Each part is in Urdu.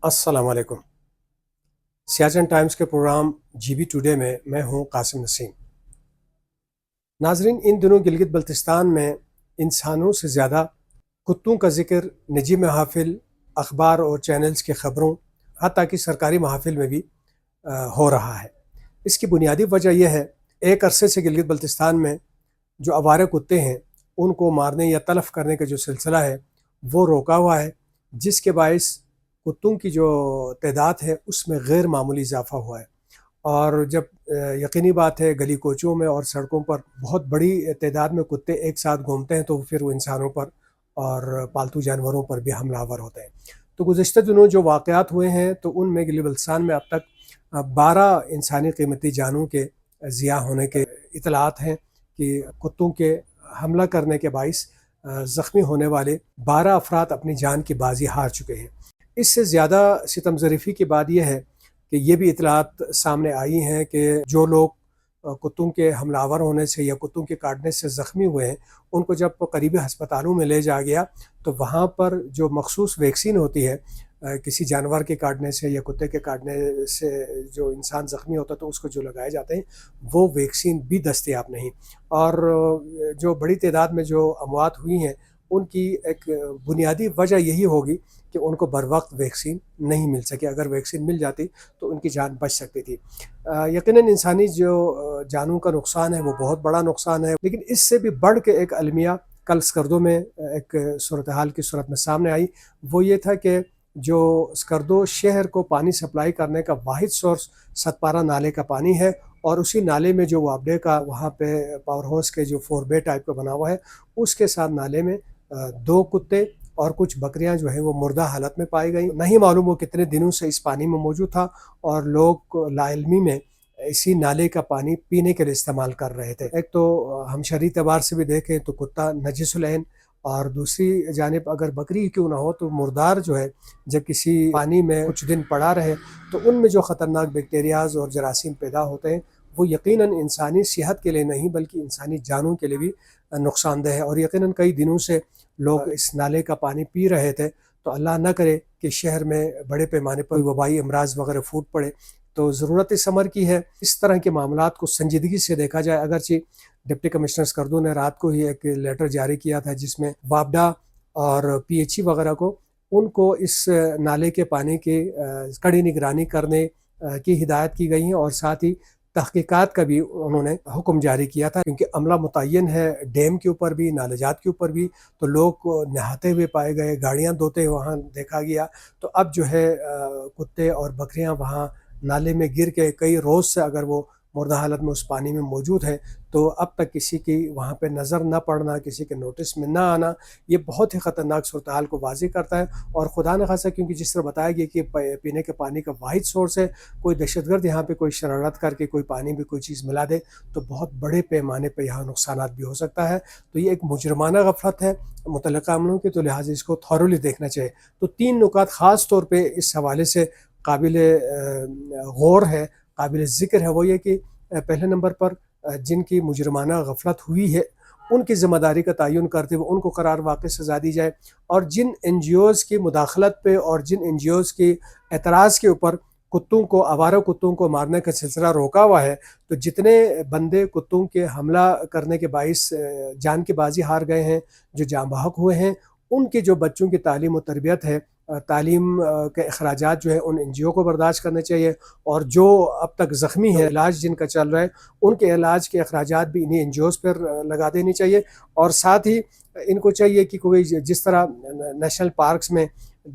السلام علیکم۔ سیاچن ٹائمز کے پروگرام جی بی ٹوڈے میں میں ہوں قاسم نسیم۔ ناظرین، ان دنوں گلگت بلتستان میں انسانوں سے زیادہ کتوں کا ذکر نجی محافل، اخبار اور چینلز کی خبروں، حتیٰ کہ سرکاری محافل میں بھی ہو رہا ہے۔ اس کی بنیادی وجہ یہ ہے، ایک عرصے سے گلگت بلتستان میں جو آوارہ کتے ہیں ان کو مارنے یا تلف کرنے کا جو سلسلہ ہے وہ روکا ہوا ہے، جس کے باعث کتوں کی جو تعداد ہے اس میں غیر معمولی اضافہ ہوا ہے۔ اور جب یقینی بات ہے گلی کوچوں میں اور سڑکوں پر بہت بڑی تعداد میں کتے ایک ساتھ گھومتے ہیں تو پھر وہ انسانوں پر اور پالتو جانوروں پر بھی حملہ آور ہوتے ہیں۔ تو گزشتہ دنوں جو واقعات ہوئے ہیں تو ان میں گلگت بلتستان میں اب تک 12 انسانی قیمتی جانوں کے ضیاع ہونے کے اطلاعات ہیں کہ کتوں کے حملہ کرنے کے باعث زخمی ہونے والے 12 افراد اپنی جان کی بازی ہار چکے ہیں۔ اس سے زیادہ ستم ظریفی کی بات یہ ہے کہ یہ بھی اطلاعات سامنے آئی ہیں کہ جو لوگ کتوں کے حملہ آور ہونے سے یا کتوں کے کاٹنے سے زخمی ہوئے ہیں ان کو جب قریبی ہسپتالوں میں لے جا گیا تو وہاں پر جو مخصوص ویکسین ہوتی ہے کسی جانور کے کاٹنے سے یا کتے کے کاٹنے سے جو انسان زخمی ہوتا ہے تو اس کو جو لگائے جاتے ہیں وہ ویکسین بھی دستیاب نہیں، اور جو بڑی تعداد میں جو اموات ہوئی ہیں ان کی ایک بنیادی وجہ یہی ہوگی کہ ان کو بر وقت ویکسین نہیں مل سکی۔ اگر ویکسین مل جاتی تو ان کی جان بچ سکتی تھی۔ یقیناً انسانی جو جانوں کا نقصان ہے وہ بہت بڑا نقصان ہے، لیکن اس سے بھی بڑھ کے ایک المیہ کل اسکردو میں ایک صورتحال کی صورت میں سامنے آئی۔ وہ یہ تھا کہ جو اسکردو شہر کو پانی سپلائی کرنے کا واحد سورس ستپارہ نالے کا پانی ہے، اور اسی نالے میں جو وابڈے کا وہاں پہ پاور ہاؤس کے جو 4 بے ٹائپ کا بنا ہوا ہے اس کے ساتھ نالے میں 2 کتے اور کچھ بکریاں جو ہیں وہ مردہ حالت میں پائی گئیں۔ نہیں معلوم وہ کتنے دنوں سے اس پانی میں موجود تھا، اور لوگ لا علمی میں اسی نالے کا پانی پینے کے لیے استعمال کر رہے تھے۔ ایک تو ہم شرعی اعتبار سے بھی دیکھیں تو کتا نجس العین، اور دوسری جانب اگر بکری کیوں نہ ہو تو مردار جو ہے جب کسی پانی میں کچھ دن پڑا رہے تو ان میں جو خطرناک بیکٹیریاز اور جراثیم پیدا ہوتے ہیں وہ یقیناً انسانی صحت کے لیے نہیں بلکہ انسانی جانوں کے لیے بھی نقصان دہ ہے۔ اور یقیناً کئی دنوں سے لوگ اس نالے کا پانی پی رہے تھے، تو اللہ نہ کرے کہ شہر میں بڑے پیمانے پر وبائی امراض وغیرہ پھوٹ پڑے، تو ضرورت اس امر کی ہے اس طرح کے معاملات کو سنجیدگی سے دیکھا جائے۔ اگرچہ ڈپٹی کمشنر اسکردو نے رات کو ہی ایک لیٹر جاری کیا تھا جس میں وابڈا اور پی ایچ ای وغیرہ کو ان کو اس نالے کے پانی کی کڑی نگرانی کرنے کی ہدایت کی گئی ہے، اور ساتھ ہی تحقیقات کا بھی انہوں نے حکم جاری کیا تھا، کیونکہ عملہ متعین ہے ڈیم کے اوپر بھی، نالے جات کے اوپر بھی، تو لوگ نہاتے ہوئے پائے گئے، گاڑیاں دھوتے وہاں دیکھا گیا۔ تو اب جو ہے کتے اور بکریاں وہاں نالے میں گر کے کئی روز سے اگر وہ مردہ حالت میں اس پانی میں موجود ہیں تو اب تک کسی کی وہاں پہ نظر نہ پڑنا، کسی کے نوٹس میں نہ آنا، یہ بہت ہی خطرناک صورتحال کو واضح کرتا ہے۔ اور خدا نخواستہ، کیونکہ جس طرح بتایا گیا کہ پینے کے پانی کا واحد سورس ہے، کوئی دہشت گرد یہاں پہ کوئی شرارت کر کے کوئی پانی میں کوئی چیز ملا دے تو بہت بڑے پیمانے پہ یہاں نقصانات بھی ہو سکتا ہے۔ تو یہ ایک مجرمانہ غفلت ہے متعلقہ عملوں کی، تو لہٰذا اس کو تھورولی دیکھنا چاہیے۔ تو 3 نکات خاص طور پہ اس حوالے سے قابل غور ہے، قابل ذکر ہے۔ وہ یہ کہ پہلے نمبر پر جن کی مجرمانہ غفلت ہوئی ہے ان کی ذمہ داری کا تعین کرتے ہوئے ان کو قرار واقع سزا دی جائے، اور جن این جی اوز کی مداخلت پہ اور جن این جی اوز کی اعتراض کے اوپر کتوں کو، آوارہ کتوں کو مارنے کا سلسلہ روکا ہوا ہے، تو جتنے بندے کتوں کے حملہ کرنے کے باعث جان کی بازی ہار گئے ہیں، جو جاں بحق ہوئے ہیں، ان کے جو بچوں کی تعلیم و تربیت ہے، تعلیم کے اخراجات جو ہے ان این جی او کو برداشت کرنے چاہیے، اور جو اب تک زخمی ہے علاج جن کا چل رہا ہے ان کے علاج کے اخراجات بھی انہیں این جی اوز پر لگا دینی چاہیے۔ اور ساتھ ہی ان کو چاہیے کہ کوئی جس طرح نیشنل پارکس میں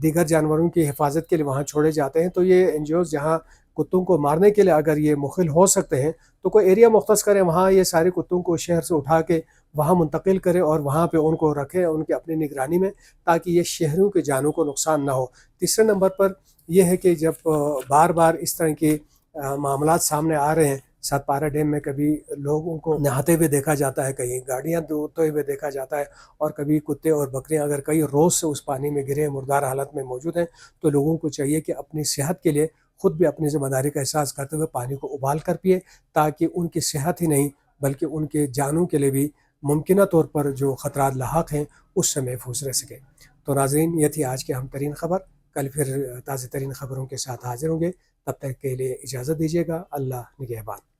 دیگر جانوروں کی حفاظت کے لیے وہاں چھوڑے جاتے ہیں، تو یہ این جی اوز جہاں کتوں کو مارنے کے لیے اگر یہ مخل ہو سکتے ہیں تو کوئی ایریا مختص کریں، وہاں یہ سارے کتوں کو شہر سے اٹھا کے وہاں منتقل کرے اور وہاں پہ ان کو رکھے ان کی اپنی نگرانی میں، تاکہ یہ شہریوں کے جانوں کو نقصان نہ ہو۔ تیسرے نمبر پر یہ ہے کہ جب بار بار اس طرح کے معاملات سامنے آ رہے ہیں، ستپارہ ڈیم میں کبھی لوگوں کو نہاتے ہوئے دیکھا جاتا ہے، کہیں گاڑیاں دھوتے ہوئے دیکھا جاتا ہے، اور کبھی کتے اور بکریاں اگر کئی روز سے اس پانی میں گرے مردار حالت میں موجود ہیں، تو لوگوں کو چاہیے کہ اپنی صحت کے لیے خود بھی اپنی ذمہ داری کا احساس کرتے ہوئے پانی کو ابال کر پیے، تاکہ ان کی صحت ہی نہیں بلکہ ان کے جانوں کے لیے بھی ممکنہ طور پر جو خطرات لاحق ہیں اس سے محفوظ رہ سکے۔ تو ناظرین، یہ تھی آج کی اہم ترین خبر۔ کل پھر تازہ ترین خبروں کے ساتھ حاضر ہوں گے. تب تک کے لیے اجازت دیجیے گا. اللہ نگہبان.